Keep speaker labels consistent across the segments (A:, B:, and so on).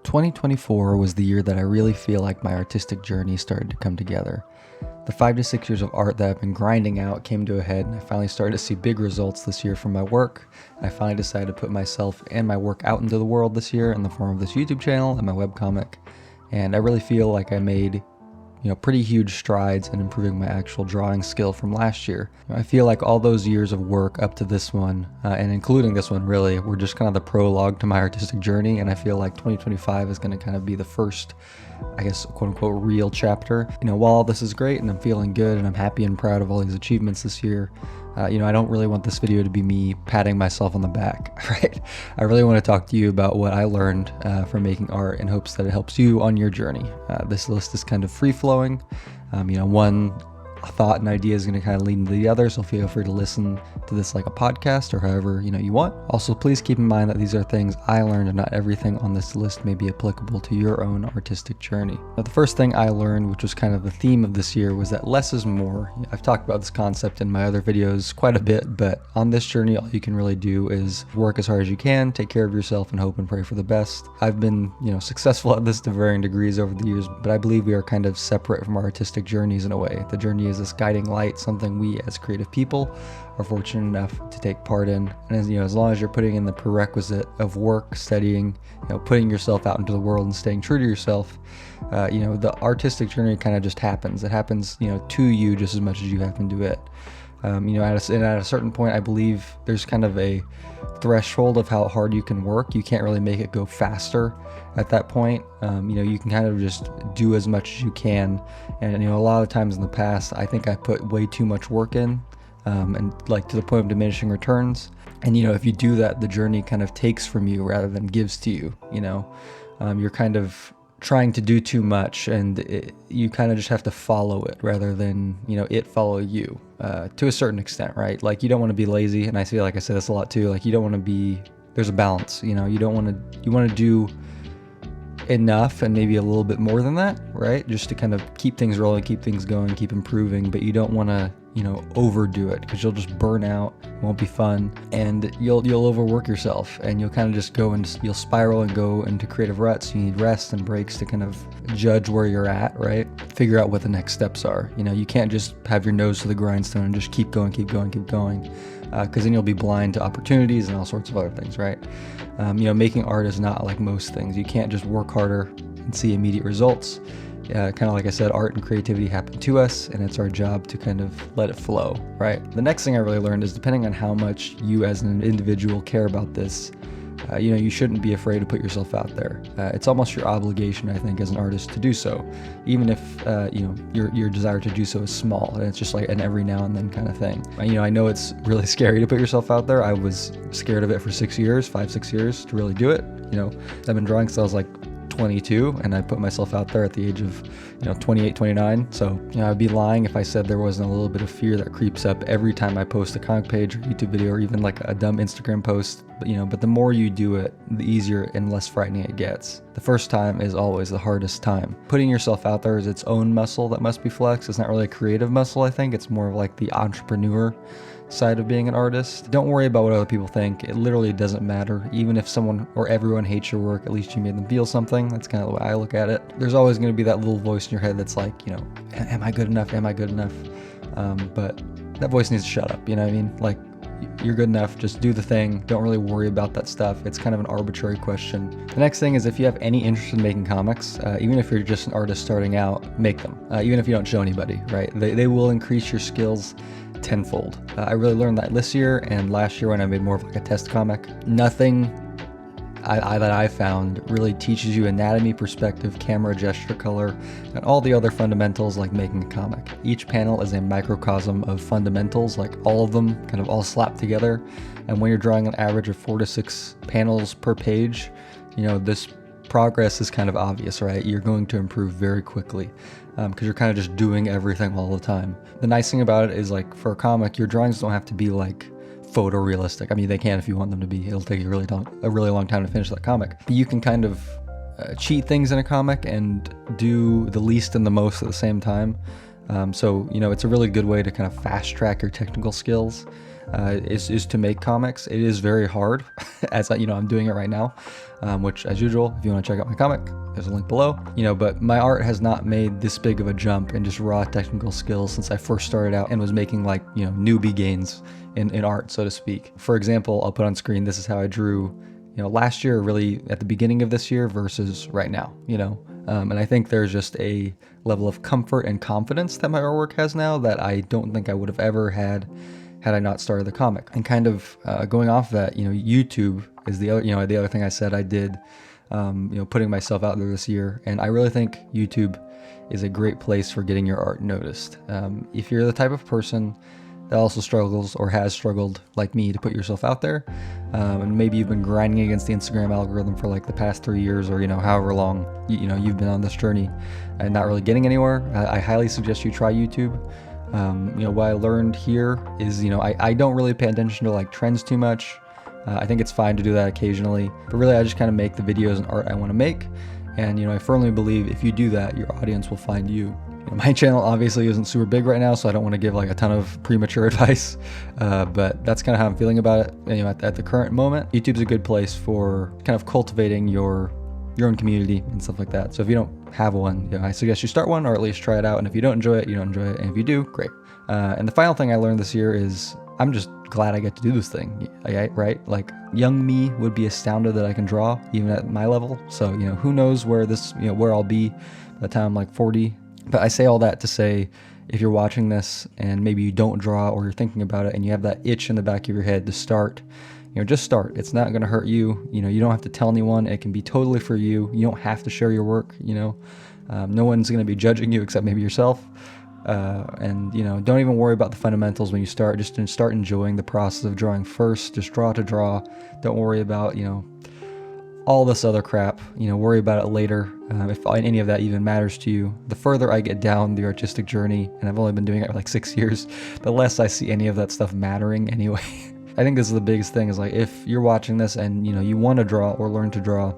A: 2024 was the year that I really feel like my artistic journey started to come together. The 5 to 6 years of art that I've been grinding out came to a head, and I finally started to see big results this year from my work. I finally decided to put myself and my work out into the world this year in the form of this YouTube channel and my webcomic. And I really feel like I made pretty huge strides in improving my actual drawing skill from last year. I feel like all those years of work up to this one, and including this one really, were just kind of the prologue to my artistic journey, and I feel like 2025 is going to kind of be the first, I guess, quote unquote, real chapter. While all this is great and I'm feeling good and I'm happy and proud of all these achievements this year, I don't really want this video to be me patting myself on the back, right? I really want to talk to you about what I learned from making art in hopes that it helps you on your journey. This list is kind of free-flowing. One thought and idea is going to kind of lead into the other, so feel free to listen to this like a podcast or however you want. Also, please keep in mind that these are things I learned and not everything on this list may be applicable to your own artistic journey. Now, the first thing I learned, which was kind of the theme of this year, was that less is more. I've talked about this concept in my other videos quite a bit, but on this journey, all you can really do is work as hard as you can, take care of yourself, and hope and pray for the best. I've been, successful at this to varying degrees over the years, but I believe we are kind of separate from our artistic journeys in a way. The journey is this guiding light, something we as creative people are fortunate enough to take part in. And as long as you're putting in the prerequisite of work, studying, putting yourself out into the world and staying true to yourself, the artistic journey kind of just happens. It happens, to you just as much as you happen to it. At a certain point, I believe there's kind of a threshold of how hard you can work. You can't really make it go faster at that point. You can kind of just do as much as you can. And, a lot of times in the past, I think I put way too much work in, and like to the point of diminishing returns. And, if you do that, the journey kind of takes from you rather than gives to you. You're kind of trying to do too much, and you kind of just have to follow it rather than it follow you to a certain extent, right? Like, you don't want to be lazy, and I feel like I say this a lot too. Like, you don't want to be, there's a balance. You want to do enough and maybe a little bit more than that, right? Just to kind of keep things rolling, keep things going, keep improving, but you don't want to overdo it, because you'll just burn out, it won't be fun, and you'll overwork yourself, and you'll kind of just go and you'll spiral and go into creative ruts. You need rest and breaks to kind of judge where you're at, right? Figure out what the next steps are. You can't just have your nose to the grindstone and just keep going, because then you'll be blind to opportunities and all sorts of other things, right? Making art is not like most things. You can't just work harder and see immediate results. Kind of like I said, art and creativity happen to us, and it's our job to kind of let it flow, right? The next thing I really learned is, depending on how much you as an individual care about this, you shouldn't be afraid to put yourself out there. It's almost your obligation, I think, as an artist to do so, even if your desire to do so is small, and it's just like an every now and then kind of thing. I know it's really scary to put yourself out there. I was scared of it for 6 years, 5-6 years to really do it. I've been drawing since I was like 22, and I put myself out there at the age of 28, 29. So I'd be lying if I said there wasn't a little bit of fear that creeps up every time I post a comic page or YouTube video, or even like a dumb Instagram post. But the more you do it, the easier and less frightening it gets. The first time is always the hardest time. Putting yourself out there is its own muscle that must be flexed. It's not really a creative muscle, I think. It's more of like the entrepreneur side of being an artist. Don't worry about what other people think. It literally doesn't matter. Even if someone or everyone hates your work, at least you made them feel something. That's kind of the way I look at it. There's always going to be that little voice in your head that's like, am I good enough? Am I good enough? But that voice needs to shut up. You know what I mean? Like, you're good enough. Just do the thing. Don't really worry about that stuff. It's kind of an arbitrary question. The next thing is, if you have any interest in making comics, even if you're just an artist starting out, make them. Even if you don't show anybody, right? They will increase your skills tenfold. I really learned that this year and last year when I made more of like a test comic. Nothing that I found really teaches you anatomy, perspective, camera, gesture, color, and all the other fundamentals like making a comic. Each panel is a microcosm of fundamentals, like all of them kind of all slapped together. And when you're drawing an average of 4 to 6 panels per page, this progress is kind of obvious, right? You're going to improve very quickly, because you're kind of just doing everything all the time. The nice thing about it is, like, for a comic, your drawings don't have to be like photorealistic. I mean, they can if you want them to be. It'll take you a really long time to finish that comic. But you can kind of cheat things in a comic and do the least and the most at the same time. So it's a really good way to kind of fast track your technical skills. is to make comics. It is very hard, as I'm doing it right now, which, as usual, if you want to check out my comic, there's a link below. But my art has not made this big of a jump in just raw technical skills since I first started out and was making newbie gains in art, so to speak. For example, I'll put on screen, this is how I drew last year, really at the beginning of this year versus right now, and I think there's just a level of comfort and confidence that my artwork has now that I don't think I would have ever had I not started the comic. And kind of going off that, YouTube is the other thing I said I did, putting myself out there this year. And I really think YouTube is a great place for getting your art noticed. If you're the type of person that also struggles or has struggled like me to put yourself out there, and maybe you've been grinding against the Instagram algorithm for like the past 3 years, or however long you've been on this journey and not really getting anywhere, I highly suggest you try YouTube. What I learned here is I don't really pay attention to like trends too much. I think it's fine to do that occasionally, but really I just kind of make the videos and art I want to make, and I firmly believe if you do that, your audience will find you. My channel obviously isn't super big right now, so I don't want to give like a ton of premature advice, but that's kind of how I'm feeling about it. At the current moment, YouTube's a good place for kind of cultivating your own community and stuff like that. So if you don't have one, I suggest you start one, or at least try it out. And if you don't enjoy it, you don't enjoy it. And if you do, great. And the final thing I learned this year is I'm just glad I get to do this thing, right? Like, young me would be astounded that I can draw even at my level. So who knows where where I'll be by the time I'm like 40. But I say all that to say, if you're watching this and maybe you don't draw, or you're thinking about it and you have that itch in the back of your head to start, just start. It's not going to hurt you. You don't have to tell anyone. It can be totally for you. You don't have to share your work. No one's going to be judging you except maybe yourself. And don't even worry about the fundamentals when you start. Just start enjoying the process of drawing first. Just draw to draw. Don't worry about all this other crap. Worry about it later, if any of that even matters to you. The further I get down the artistic journey, and I've only been doing it for like 6 years, the less I see any of that stuff mattering anyway. I think this is the biggest thing, is like, if you're watching this and you want to draw or learn to draw,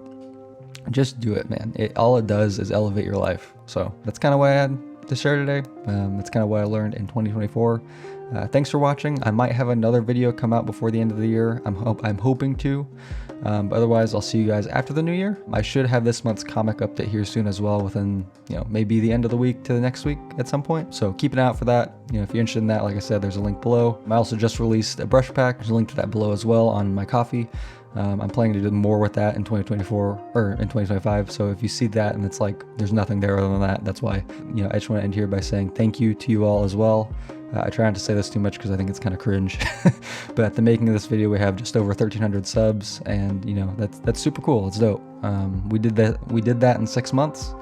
A: just do it, man. All it does is elevate your life. So that's kind of what I had to share today. That's kind of what I learned in 2024. Thanks for watching. I might have another video come out before the end of the year. I'm hoping to. But otherwise, I'll see you guys after the new year. I should have this month's comic update here soon as well, within maybe the end of the week to the next week at some point. So keep an eye out for that. If you're interested in that, like I said, there's a link below. I also just released a brush pack. There's a link to that below as well on my Ko-fi. I'm planning to do more with that in 2024 or in 2025. So if you see that and it's like there's nothing there other than that, that's why. I just want to end here by saying thank you to you all as well. I try not to say this too much because I think it's kind of cringe, but at the making of this video, we have just over 1,300 subs, and that's super cool. It's dope. We did that in 6 months.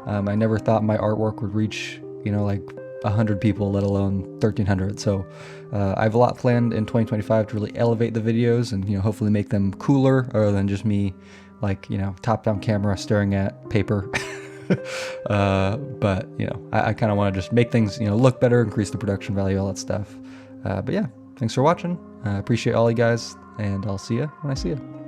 A: I never thought my artwork would reach like 100 people, let alone 1,300. So I have a lot planned in 2025 to really elevate the videos and hopefully make them cooler, other than just me like top-down camera staring at paper. But I kind of want to just make things look better, increase the production value, all that stuff. But yeah, thanks for watching. I appreciate all you guys, and I'll see you when I see you.